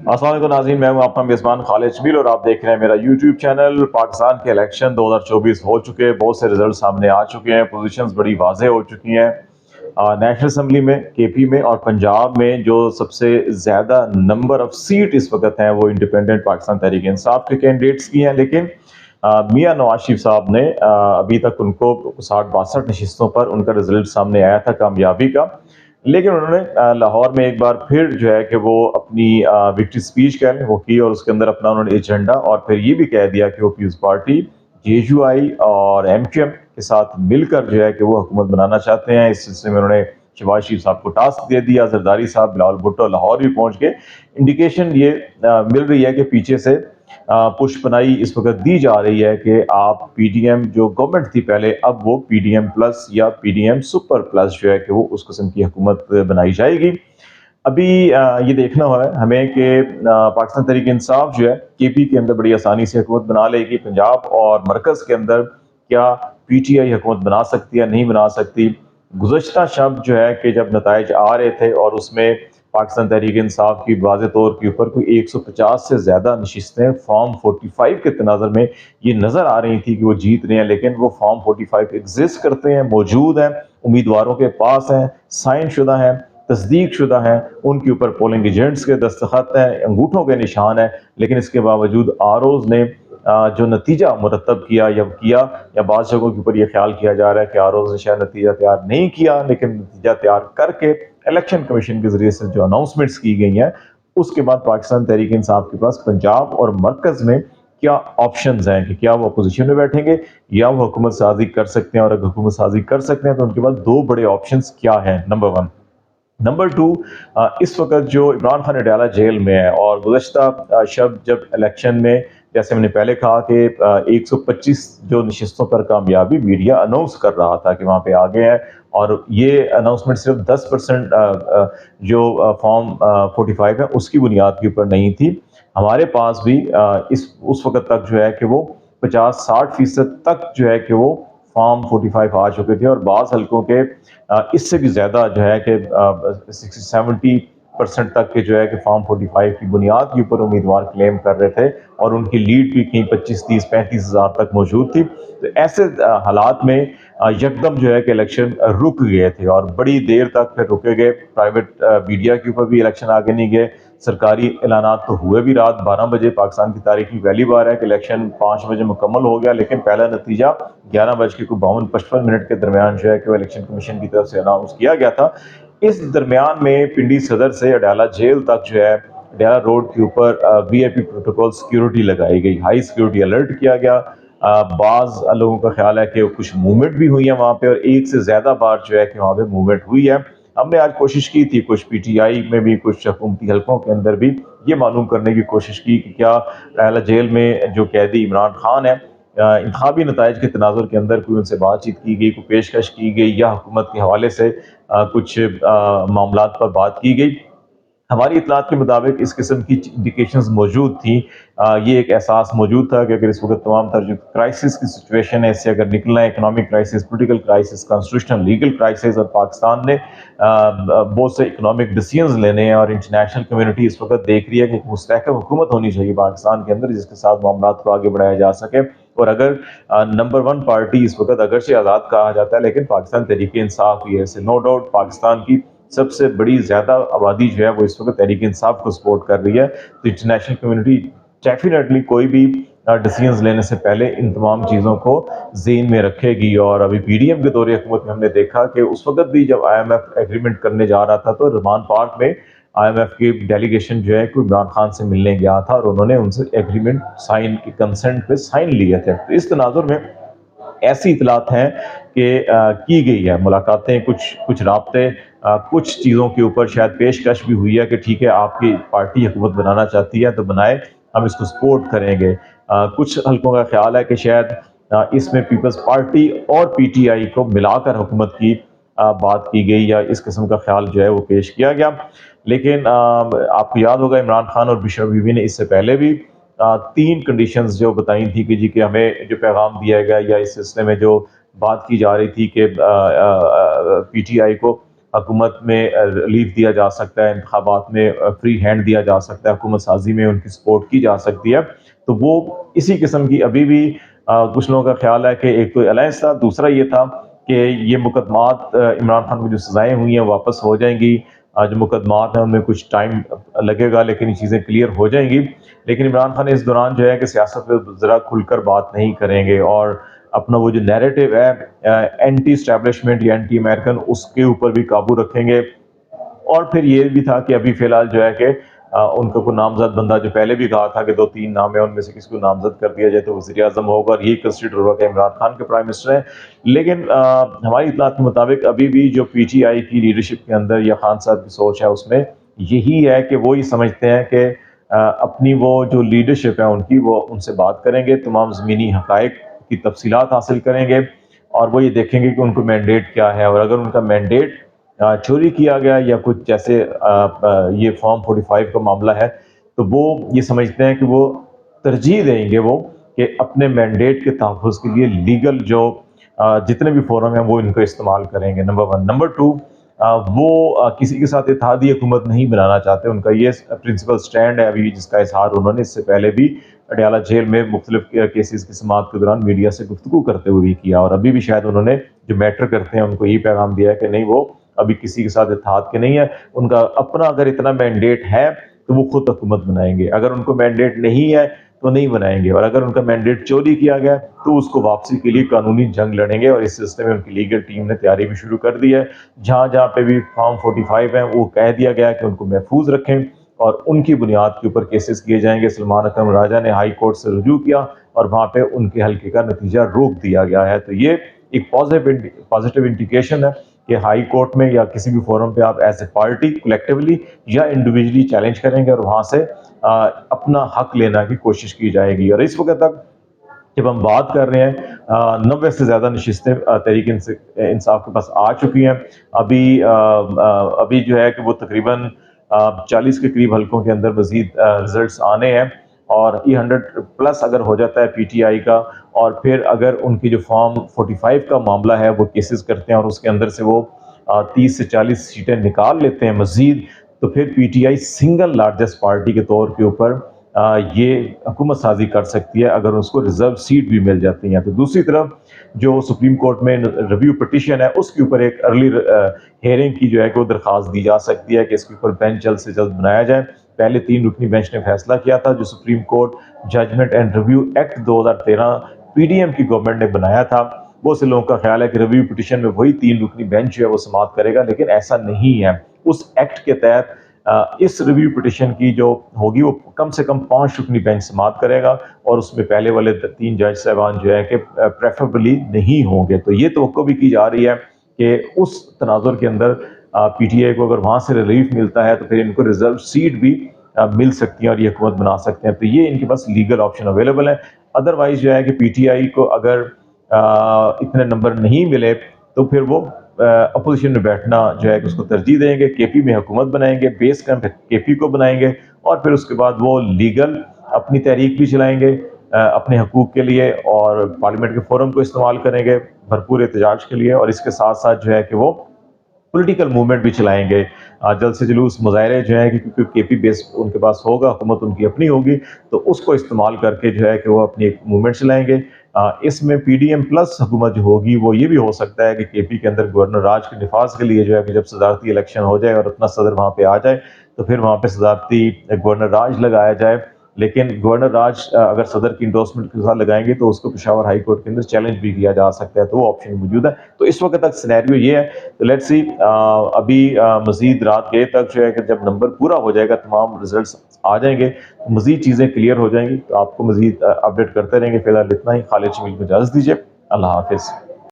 अस्सलाम वालेकुम नाज़रीन, मैं हूं आपका मेज़बान खालिद जमील और आप देख रहे हैं मेरा यूट्यूब चैनल। पाकिस्तान के इलेक्शन 2024 हो चुके हैं, बहुत से रिजल्ट सामने आ चुके हैं, पोजीशंस बड़ी वाज़ेह हो चुकी हैं। नेशनल असम्बली में, केपी में और पंजाब में जो सबसे ज़्यादा नंबर ऑफ सीट इस वक्त हैं वो इंडिपेंडेंट पाकिस्तान तहरीक इंसाफ के कैंडिडेट्स की हैं, लेकिन मियां नवाज शरीफ साहब ने अभी तक उनको 60-62 नशिस्तों पर उनका रिजल्ट सामने आया था कामयाबी का। लेकिन उन्होंने लाहौर में एक बार फिर जो है कि वो अपनी विक्ट्री स्पीच कह लें वो की, और उसके अंदर अपना उन्होंने एजेंडा और फिर ये भी कह दिया कि वो पीपल्स पार्टी, जेयूआई और एमक्यूएम के साथ मिलकर जो है कि वो हुकूमत बनाना चाहते हैं। इस सिलसिले में उन्होंने शहबाज शरीफ साहब को टास्क दे दिया। जरदारी साहब, बिलावल भुट्टो लाहौर भी पहुंच गए। इंडिकेशन ये मिल रही है कि पीछे से पुष्पनाई इस वक्त दी जा रही है कि आप पीडीएम जो गवर्नमेंट थी पहले, अब वो पीडीएम प्लस या पीडीएम सुपर प्लस जो है कि वो उस किस्म की हुकूमत बनाई जाएगी। अभी ये देखना है हमें कि पाकिस्तान तहरीक इंसाफ जो है केपी के अंदर बड़ी आसानी से हुकूमत बना लेगी। पंजाब और मरकज के अंदर क्या पीटीआई हुकूमत बना सकती है, नहीं बना सकती। गुज़श्ता शब जो है कि जब नताइज आ रहे थे और उसमें पाकिस्तान तहरीक इंसाफ की वाज़े तौर के ऊपर कोई 150 से ज़्यादा नशिस्तें फॉर्म 45 के तनाज़र में ये नज़र आ रही थी कि वो जीत रहे हैं, लेकिन वो फॉर्म 45 एग्जिस्ट करते हैं, मौजूद हैं, उम्मीदवारों के पास हैं, साइन शुदा हैं, तस्दीक शुदा हैं, उनके ऊपर पोलिंग एजेंट्स के दस्तखत हैं, अंगूठों के निशान हैं, लेकिन इसके बावजूद आरओज़ ने जो नतीजा मुरतब किया या बाज़ जगहों के ऊपर यह ख्याल किया जा रहा है कि आरओज़ ने शायद नतीजा तैयार नहीं किया, लेकिन नतीजा तैयार करके इलेक्शन कमीशन के जरिए से जो अनाउंसमेंट्स की गई हैं, उसके बाद पाकिस्तान तहरीक इंसाफ के पास पंजाब और मरकज में क्या ऑप्शंस हैं कि क्या वो अपोजिशन में बैठेंगे या वो हुकूमत साजी कर सकते हैं। और अगर हुकूमत साजी कर सकते हैं तो उनके पास दो बड़े ऑप्शंस क्या हैं। Number one. नंबर टू, इस वक्त जो इमरान खान अडयाला जेल में है और गुज़श्ता शब जब इलेक्शन में, जैसे मैंने पहले कहा कि 125 जो नशिस्तों पर कामयाबी मीडिया अनाउंस कर रहा था कि वहाँ पे आ गए हैं, और ये अनाउंसमेंट सिर्फ 10% जो फॉर्म 45 है उसकी बुनियाद के ऊपर नहीं थी। हमारे पास भी इस उस वक्त तक जो है कि वो 50-60% तक जो है कि वो फॉर्म 45 आ चुके थे, और बाज़ हल्कों के इससे भी ज़्यादा जो है कि 60-70% तक के जो है कि फॉर्म 45 की बुनियाद के ऊपर उम्मीदवार क्लेम कर रहे थे, और उनकी लीड भी कहीं 25-30-35 हज़ार तक मौजूद थी। तो ऐसे हालात में यकदम जो है कि इलेक्शन रुक गए थे और बड़ी देर तक फिर रुके गए। प्राइवेट मीडिया के ऊपर भी इलेक्शन आगे नहीं गए। सरकारी ऐलानात तो हुए भी रात 12 बजे। पाकिस्तान की तारीख में पहली बार है कि इलेक्शन 5 बजे मुकम्मल हो गया, लेकिन पहला नतीजा 11:52-55 के दरमियान जो है कि इलेक्शन कमीशन की तरफ से अनाउंस किया गया था। इस दरमियान में पिंडी सदर से अडयाला जेल तक जो है, अडयाला रोड के ऊपर वीआईपी प्रोटोकॉल सिक्योरिटी लगाई गई, हाई सिक्योरिटी अलर्ट किया गया। बाज़ लोगों का ख्याल है कि कुछ मूवमेंट भी हुई है वहाँ पे, और एक से ज़्यादा बार जो है कि वहाँ पे मूवमेंट हुई है। हमने आज कोशिश की थी, कुछ पीटीआई में भी, कुछ हुकूमती हलकों के अंदर भी ये मालूम करने की कोशिश की कि क्या अडयाला जेल में जो कैदी इमरान खान है, इंतखाबी नताइज के तनाजुर के अंदर कोई उनसे बातचीत की गई, कोई पेशकश की गई, या हुकूमत के हवाले से कुछ मामलात पर बात की गई। हमारी इतलात के मुताबिक इस किस्म की इंडिकेशंस मौजूद थी। ये एक एहसास मौजूद था कि अगर इस वक्त तमाम तर जो क्राइसिस की सिचुएशन है, इससे अगर निकलना है, economic crisis, political crisis, constitutional legal crisis, और पाकिस्तान ने बहुत से इकोनॉमिक डिसीजंस लेने हैं, और इंटरनेशनल कम्युनिटी इस वक्त देख रही है कि मुस्तहकम हुकूमत होनी चाहिए पाकिस्तान के अंदर जिसके साथ मामलात को आगे बढ़ाया जा सके। और अगर नंबर वन पार्टी इस वक्त अगरचे आज़ाद कहा जाता है, लेकिन पाकिस्तान तहरीक इंसाफ ही है। नो डाउट पाकिस्तान की सबसे बड़ी ज़्यादा आबादी जो है वो इस वक्त तहरीक इंसाफ को सपोर्ट कर रही है। तो इंटरनेशनल कम्युनिटी डेफिनेटली कोई भी डिसीजंस लेने से पहले इन तमाम चीज़ों को ज़हन में रखेगी। और अभी पीडीएम के दौरे हुकूमत में हमने देखा कि उस वक्त भी जब आईएमएफ एग्रीमेंट करने जा रहा था तो रमान पार्क में आईएमएफ की डेलीगेशन जो है कोई इमरान खान से मिलने गया था, और उन्होंने उनसे एग्रीमेंट साइन की कंसेंट पे साइन लिए थे। तो इस तनाजुर में ऐसी इतलात हैं कि की गई है मुलाकातें, कुछ राब्ते, कुछ चीज़ों के ऊपर शायद पेशकश भी हुई है कि ठीक है आपकी पार्टी हुकूमत बनाना चाहती है तो बनाए, हम इसको सपोर्ट करेंगे। कुछ हल्कों का ख्याल है कि शायद इसमें पीपल्स पार्टी और पीटीआई को मिलाकर हुकूमत की बात की गई, या इस किस्म का ख्याल जो है वो पेश किया गया। लेकिन आपको याद होगा इमरान खान और बिशर बीवी ने इससे पहले भी 3 कंडीशंस जो बताई थी कि जी कि हमें जो पैगाम दिया गया, या इस सिलसिले में जो बात की जा रही थी कि पीटीआई को حکومت میں ریلیف دیا جا سکتا ہے، انتخابات میں فری ہینڈ دیا جا سکتا ہے، حکومت سازی میں ان کی سپورٹ کی جا سکتی ہے. تو وہ اسی قسم کی ابھی بھی کچھ لوگوں کا خیال ہے کہ ایک تو الائنس تھا، دوسرا یہ تھا کہ یہ مقدمات عمران خان کو جو سزائیں ہوئی ہیں واپس ہو جائیں گی. جو مقدمات ہیں ان میں کچھ ٹائم لگے گا لیکن یہ چیزیں کلیئر ہو جائیں گی. لیکن عمران خان اس دوران جو ہے کہ سیاست پہ ذرا کھل کر بات نہیں کریں گے، اور اپنا وہ جو نیریٹو ہے اینٹی اسٹیبلشمنٹ یا اینٹی امریکن، اس کے اوپر بھی قابو رکھیں گے. اور پھر یہ بھی تھا کہ ابھی فی الحال جو ہے کہ ان کا کوئی نامزد بندہ، جو پہلے بھی کہا تھا کہ 2-3 نام ہیں ان میں سے کسی کو نامزد کر دیا جائے تو وزیر اعظم ہوگا، اور یہی کنسیڈر ہوگا کہ عمران خان کے پرائم منسٹر ہیں. لیکن ہماری اطلاعات کے مطابق ابھی بھی جو پی ٹی آئی کی لیڈرشپ کے اندر یا خان صاحب کی سوچ ہے اس میں یہی ہے کہ وہ یہ سمجھتے ہیں کہ اپنی وہ جو لیڈرشپ ہے ان کی، وہ ان سے بات کریں گے، تمام زمینی حقائق کی تفصیلات حاصل کریں گے، اور وہ یہ دیکھیں گے کہ ان کو مینڈیٹ کیا ہے. اور اگر ان کا مینڈیٹ چوری کیا گیا یا کچھ جیسے یہ فارم 45 کا معاملہ ہے، تو وہ یہ سمجھتے ہیں کہ وہ ترجیح دیں گے وہ کہ اپنے مینڈیٹ کے تحفظ کے لیے لیگل جو جتنے بھی فورم ہیں وہ ان کو استعمال کریں گے. نمبر 1. نمبر 2، وہ کسی کے ساتھ اتحادی حکومت نہیں بنانا چاہتے. ان کا یہ پرنسپل سٹینڈ ہے ابھی، جس کا اظہار انہوں نے اس سے پہلے بھی اڈیالہ جیل میں مختلف کیسز کی سماعت کے دوران میڈیا سے گفتگو کرتے ہوئے کیا، اور ابھی بھی شاید انہوں نے جو میٹر کرتے ہیں ان کو یہ پیغام دیا ہے کہ نہیں، وہ ابھی کسی کے ساتھ اتحاد کے نہیں ہے. ان کا اپنا اگر اتنا مینڈیٹ ہے تو وہ خود حکومت بنائیں گے، اگر ان کو مینڈیٹ نہیں ہے تو نہیں بنائیں گے، اور اگر ان کا مینڈیٹ چوری کیا گیا تو اس کو واپسی کے لیے قانونی جنگ لڑیں گے. اور اس سلسلے میں ان کی لیگل ٹیم نے تیاری بھی شروع کر دی ہے. جہاں جہاں پہ بھی فارم 45 ہیں وہ کہہ دیا گیا کہ ان کو محفوظ رکھیں، اور ان کی بنیاد کے اوپر کیسز کیے جائیں گے. سلمان اکرم راجہ نے ہائی کورٹ سے رجوع کیا اور وہاں پہ ان کے حلقے کا نتیجہ روک دیا گیا ہے. تو یہ ایک پازیٹیو انڈیکیشن ہے کہ ہائی کورٹ میں یا کسی بھی فورم پہ آپ ایز اے پارٹی کلیکٹیولی یا انڈیویجلی چیلنج کریں گے اور وہاں سے اپنا حق لینا کی کوشش کی جائے گی. اور اس وقت تک جب ہم بات کر رہے ہیں 90 سے زیادہ نشستیں تحریک انصاف کے پاس آ چکی ہیں. ابھی جو ہے کہ وہ تقریباً 40 کے قریب حلقوں کے اندر مزید رزلٹس آنے ہیں، اور یہ 100+ اگر ہو جاتا ہے پی ٹی آئی کا، اور پھر اگر ان کی جو فارم 45 کا معاملہ ہے وہ کیسز کرتے ہیں اور اس کے اندر سے وہ 30 سے 40 سیٹیں نکال لیتے ہیں مزید، تو پھر P T I single largest party کے طور کے اوپر یہ حکومت سازی کر سکتی ہے اگر اس کو ریزرو سیٹ بھی مل جاتی ہیں. تو دوسری طرف جو سپریم کورٹ میں ریویو پٹیشن ہے اس کے اوپر ایک ارلی ہیئرنگ کی جو ہے کہ وہ درخواست دی جا سکتی ہے کہ اس کے اوپر بینچ جلد سے جلد بنایا جائے. پہلے 3 رکنی بینچ نے فیصلہ کیا تھا جو supreme court judgment and review act 2013 P D M کی گورنمنٹ نے بنایا تھا. بہت سے لوگوں کا خیال ہے کہ ریویو پٹیشن میں وہی 3 رکنی بینچ جو ہے وہ سماعت کرے گا، لیکن ایسا نہیں ہے. اس ایکٹ کے تحت اس ریویو پٹیشن کی جو ہوگی وہ کم سے کم 5 رکنی بینچ سماعت کرے گا، اور اس میں پہلے والے 3 جج صاحبان جو ہے کہ پریفریبلی نہیں ہوں گے. تو یہ توقع بھی کی جا رہی ہے کہ اس تناظر کے اندر پی ٹی آئی کو اگر وہاں سے ریلیف ملتا ہے تو پھر ان کو ریزرو سیٹ بھی مل سکتی ہیں اور یہ حکومت بنا سکتے ہیں. تو یہ ان کے پاس لیگل آپشن اویلیبل ہے. ادروائز جو ہے کہ پی ٹی آئی کو اگر اتنے نمبر نہیں ملے تو پھر وہ اپوزیشن میں بیٹھنا جو ہے کہ اس کو ترجیح دیں گے، کے پی میں حکومت بنائیں گے، بیس کیمپ کے پی کو بنائیں گے، اور پھر اس کے بعد وہ لیگل اپنی تحریک بھی چلائیں گے اپنے حقوق کے لیے، اور پارلیمنٹ کے فورم کو استعمال کریں گے بھرپور احتجاج کے لیے، اور اس کے ساتھ ساتھ جو ہے کہ وہ پولیٹیکل موومنٹ بھی چلائیں گے. جلد سے جلوس مظاہرے جو ہیں کہ کیونکہ کے پی بیس ان کے پاس ہوگا، حکومت ان کی اپنی ہوگی، تو اس کو استعمال کر کے جو ہے کہ وہ اپنی ایک موومنٹ چلائیں گے. اس میں پی ڈی ایم پلس حکومت جو ہوگی وہ یہ بھی ہو سکتا ہے کہ کے پی کے اندر گورنر راج کے نفاذ کے لیے جو ہے کہ جب صدارتی الیکشن ہو جائے اور اپنا صدر وہاں پہ آ جائے تو پھر وہاں پہ صدارتی گورنر راج لگایا جائے. لیکن گورنر راج اگر صدر کی انڈورسمنٹ کے ساتھ لگائیں گے تو اس کو پشاور ہائی کورٹ کے اندر چیلنج بھی کیا جا سکتا ہے، تو وہ آپشن موجود ہے. تو اس وقت تک سینیریو یہ ہے. لیٹس سی ابھی مزید رات گئے تک جو ہے کہ جب نمبر پورا ہو جائے گا، تمام ریزلٹس آ جائیں گے، مزید چیزیں کلیئر ہو جائیں گی تو آپ کو مزید اپڈیٹ کرتے رہیں گے. فی الحال اتنا ہی. خالد شمیل کو اجازت دیجیے. اللہ حافظ.